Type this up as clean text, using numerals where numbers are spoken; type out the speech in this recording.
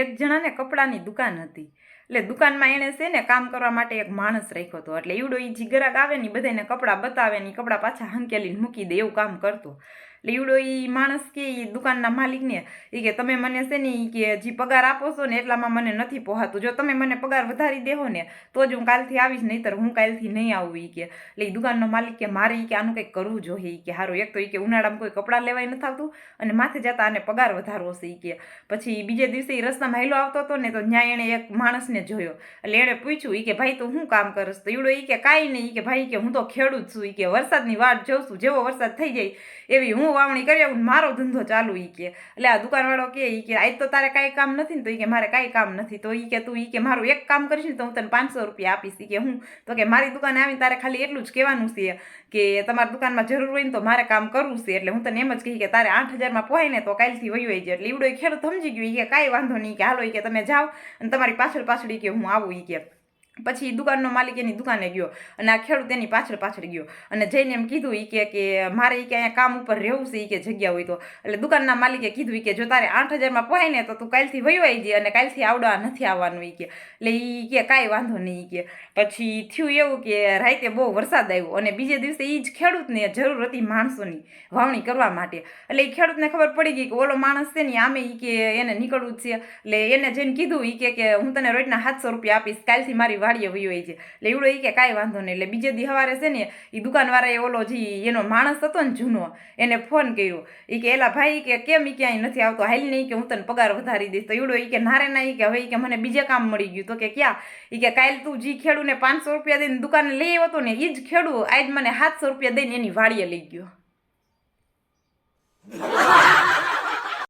એક જણાને કપડાની દુકાન હતી. એટલે દુકાનમાં એણે છે ને કામ કરવા માટે એક માણસ રાખ્યો હતો. એટલે ઈવડો એ જે ગ્રાહક આવે ને બધાને કપડાં બતાવે ને કપડાં પાછા હંકેલીને મૂકી દે એવું કામ કરતો. એટલે ઈવડો એ માણસ કે એ દુકાનના માલિકને એ કે તમે મને છે ને એ કે જે પગાર આપો છો ને એટલામાં મને નથી પોહાતું. જો તમે મને પગાર વધારી દેહો ને તો જ હું કાલથી આવીશ, નહીંતર હું કાલથી નહીં આવું એ કે. એટલે એ દુકાનનો માલિક કે મારે એ કે આનું કંઈક કરવું જોઈએ કે સારું. એક તો એ કે ઉનાળામાં કોઈ કપડાં લેવાય નથી આવતું અને માથે જતા આને પગાર વધારવો છે એ કે. પછી બીજે દિવસે એ રસ્તામાં હેલો આવતો હતો ને તો ત્યાં એણે એક માણસને જોયો. એટલે એણે પૂછ્યું એ કે ભાઈ તું શું કામ કરસ? તો ઈવડો એ કે કાંઈ નહીં એ કે ભાઈ કે હું તો ખેડૂત છું એ કે વરસાદની વાટ જોઉં છું, જેવો વરસાદ થઈ જાય એવી હું વાવણી કરી આવું, મારો ધંધો ચાલુ એ કે. એટલે આ દુકાનવાળો કે એ કે આજ તો તારે કાંઈ કામ નથી ને? તો એ કે મારે કાંઈ કામ નથી. તો એ કે તું એ કે મારું એક કામ કરીશ ને તો હું તને 500 રૂપિયા આપીશ એ કે. હું તો કે મારી દુકાને આવીને તારે ખાલી એટલું જ કહેવાનું છે કે તમારી દુકાનમાં જરૂર હોય ને તો મારે કામ કરવું છે. એટલે હું તને એમ જ કહી કે તારે 8000માં પોહાય ને તો કાલથી વયું આવી જાય. એટલે ઈવડો એ ખેડૂત સમજી ગયું એ કે કાંઈ વાંધો નહીં કે હાલો એ કે તમે જાઓ અને તમારી પાછળ પાછળ કે હું આવું એ કે. પછી દુકાનનો માલિક એની દુકાને ગયો અને આ ખેડૂત એની પાછળ પાછળ ગયો અને જઈને એમ કીધું એ કે મારે એ કે અહીંયા કામ ઉપર રહેવું છે એ કે જગ્યા હોય તો. એટલે દુકાનના માલિકે કીધું એ કે જો તારે 8000માં પોહાય ને તો તું કાલથી વયો આવી જાય અને કાલથી આવડા નથી આવવાનું એ કે. એટલે એ કે કાંઈ વાંધો નહીં કે. પછી થયું એવું કે રાતે બહુ વરસાદ આવ્યો અને બીજે દિવસે એ જ ખેડૂતને જરૂર હતી માણસોની વાવણી કરવા માટે. એટલે એ ખેડૂતને ખબર પડી ગઈ કે ઓલો માણસ છે ને આમે એ કે એને નીકળવું જ છે. એટલે એને જઈને કીધું એ કે હું તને રોજના 700 રૂપિયા આપીશ, કાલથી મારી વાડીએ વયો આવી છે. એટલે એવડો એ કે કાંઈ વાંધો નહીં. એટલે બીજે દી સવારે છે ને એ દુકાનવાળાએ ઓલો જે એનો માણસ હતો ને જૂનો એને ફોન કર્યો એ કે એલા ભાઈ કે કેમ એ ક્યાંય નથી આવતો, હાલ નહીં કે હું તને પગાર વધારી દઈશ. તો એવડો એ કે નારે ના એ કે હવે કે મને બીજે કામ મળી ગયું. તો કે ક્યાં? એ કે કાલ તું જે ખેડૂને 500 રૂપિયા દઈને દુકાને લઈ આવ્યો હતો ને એ જ ખેડૂ આજ મને 700 રૂપિયા દઈને એની વાડીએ લઈ ગયો.